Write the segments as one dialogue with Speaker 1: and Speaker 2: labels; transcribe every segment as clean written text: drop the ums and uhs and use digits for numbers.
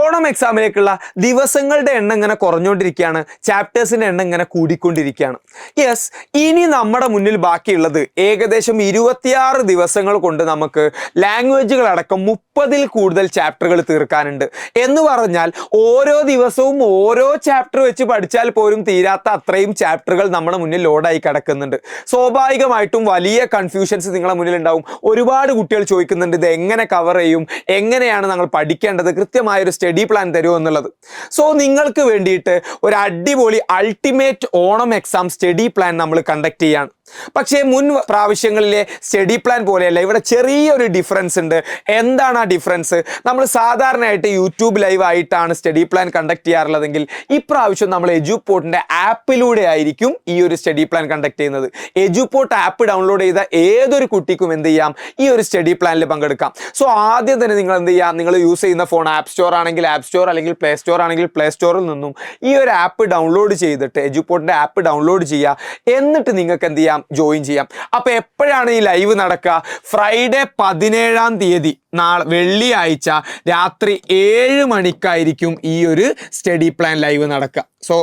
Speaker 1: ഓണം എക്സാമിലേക്കുള്ള ദിവസങ്ങളുടെ എണ്ണം ഇങ്ങനെ കുറഞ്ഞുകൊണ്ടിരിക്കുകയാണ്, ചാപ്റ്റേഴ്സിൻ്റെ എണ്ണം ഇങ്ങനെ കൂടിക്കൊണ്ടിരിക്കുകയാണ്. യെസ്, ഇനി നമ്മുടെ മുന്നിൽ ബാക്കിയുള്ളത് ഏകദേശം 26 ദിവസങ്ങൾ കൊണ്ട് നമുക്ക് ലാംഗ്വേജുകളടക്കം 30-ൽ കൂടുതൽ ചാപ്റ്ററുകൾ തീർക്കാനുണ്ട്. എന്ന് പറഞ്ഞാൽ ഓരോ ദിവസവും ഓരോ ചാപ്റ്റർ വെച്ച് പഠിച്ചാൽ പോലും തീരാത്ത അത്രയും ചാപ്റ്ററുകൾ നമ്മുടെ മുന്നിൽ ലോഡായി കിടക്കുന്നുണ്ട്. സ്വാഭാവികമായിട്ടും വലിയ കൺഫ്യൂഷൻസ് നിങ്ങളുടെ മുന്നിൽ ഉണ്ടാവും. ഒരുപാട് കുട്ടികൾ ചോദിക്കുന്നുണ്ട്, ഇത് എങ്ങനെ കവർ ചെയ്യും, എങ്ങനെയാണ് നമ്മൾ പഠിക്കേണ്ടത്, കൃത്യമായൊരു സ്റ്റഡി പ്ലാൻ തരുമോ എന്നുള്ളത്. സോ നിങ്ങൾക്ക് വേണ്ടിയിട്ട് ഒരു അടിപൊളി ultimate Onam exam study plan നമ്മൾ കണ്ടക്ട് ചെയ്യാണ്. പക്ഷേ മുൻ പ്രാവശ്യങ്ങളിലെ സ്റ്റഡി പ്ലാൻ പോലെയല്ല, ഇവിടെ ചെറിയൊരു ഡിഫറൻസ് ഉണ്ട്. എന്താണ് ആ ഡിഫറൻസ്? നമ്മൾ സാധാരണയായിട്ട് യൂട്യൂബ് ലൈവ് ആയിട്ടാണ് സ്റ്റഡി പ്ലാൻ കണ്ടക്ട് ചെയ്യാറുള്ളതെങ്കിൽ ഇപ്രാവശ്യം നമ്മൾ എജുപോർട്ടിൻ്റെ ആപ്പിലൂടെ ആയിരിക്കും ഈ ഒരു സ്റ്റഡി പ്ലാൻ കണ്ടക്ട് ചെയ്യുന്നത്. എജുപോർട്ട് ആപ്പ് ഡൗൺലോഡ് ചെയ്ത ഏതൊരു കുട്ടിക്കും എന്ത് ചെയ്യാം, ഈ ഒരു സ്റ്റഡി പ്ലാനിൽ പങ്കെടുക്കാം. സോ ആദ്യം തന്നെ നിങ്ങൾ എന്ത് ചെയ്യാം, നിങ്ങൾ യൂസ് ചെയ്യുന്ന ഫോൺ ആപ്പ് സ്റ്റോർ ആണെങ്കിൽ ആപ്പ് സ്റ്റോർ, അല്ലെങ്കിൽ പ്ലേ സ്റ്റോർ ആണെങ്കിൽ പ്ലേ സ്റ്റോറിൽ നിന്നും ഈ ഒരു ആപ്പ് ഡൗൺലോഡ് ചെയ്തിട്ട് എജുപോർട്ടിൻ്റെ ആപ്പ് ഡൗൺലോഡ് ചെയ്യുക. എന്നിട്ട് നിങ്ങൾക്ക് എന്ത് ചെയ്യാം, ജോയിൻ ചെയ്യാം. അപ്പൊ എപ്പോഴാണ് ഈ ലൈവ് നടക്കുക? ഫ്രൈഡേ 17-ാം തീയതി, നാളെ വെള്ളിയാഴ്ച രാത്രി 7 മണിക്കായിരിക്കും ഈ ഒരു സ്റ്റഡി പ്ലാൻ ലൈവ് നടക്കുക. സോ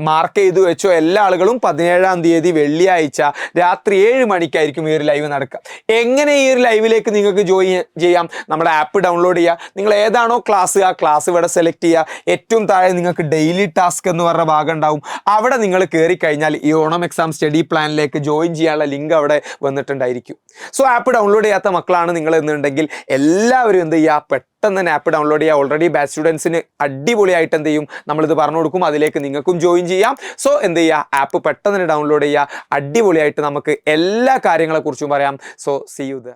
Speaker 1: മാർക്ക് ചെയ്തു വെച്ചോ എല്ലാ ആളുകളും. 17-ാം തീയതി വെള്ളിയാഴ്ച രാത്രി 7 മണിക്കായിരിക്കും ഈ ഒരു ലൈവ് നടക്കുക. എങ്ങനെ ഈ ഒരു ലൈവിലേക്ക് നിങ്ങൾക്ക് ജോയിൻ ചെയ്യാം? നമ്മുടെ ആപ്പ് ഡൗൺലോഡ് ചെയ്യുക. നിങ്ങൾ ഏതാണോ ക്ലാസ്, ആ ക്ലാസ് ഇവിടെ സെലക്ട് ചെയ്യുക. ഏറ്റവും താഴെ നിങ്ങൾക്ക് ഡെയിലി ടാസ്ക് എന്ന് പറഞ്ഞ ഭാഗം ഉണ്ടാവും. അവിടെ നിങ്ങൾ കയറി കഴിഞ്ഞാൽ ഈ ഓണം എക്സാം സ്റ്റഡി പ്ലാനിലേക്ക് ജോയിൻ ചെയ്യാനുള്ള ലിങ്ക് അവിടെ വന്നിട്ടുണ്ടായിരിക്കും. സോ ആപ്പ് ഡൗൺലോഡ് ചെയ്യാത്ത മക്കളാണ് നിങ്ങൾ എന്നുണ്ടെങ്കിൽ എല്ലാവരും എന്ത് ചെയ്യുക, പെട്ടെന്ന് തന്നെ ആപ്പ് ഡൗൺലോഡ് ചെയ്യുക. ഓൾറെഡി ബാച്ച് സ്റ്റുഡൻസിന് അടിപൊളിയായിട്ട് എന്ത് ചെയ്യും, നമ്മളിത് പറഞ്ഞു കൊടുക്കും. അതിലേക്ക് നിങ്ങൾക്കും ജോയിൻ ചെയ്യാം. സോ എന്ത് ചെയ്യുക, ആപ്പ് പെട്ടെന്ന് തന്നെ ഡൗൺലോഡ് ചെയ്യുക. അടിപൊളിയായിട്ട് നമുക്ക് എല്ലാ കാര്യങ്ങളെക്കുറിച്ചും പറയാം. So see you there.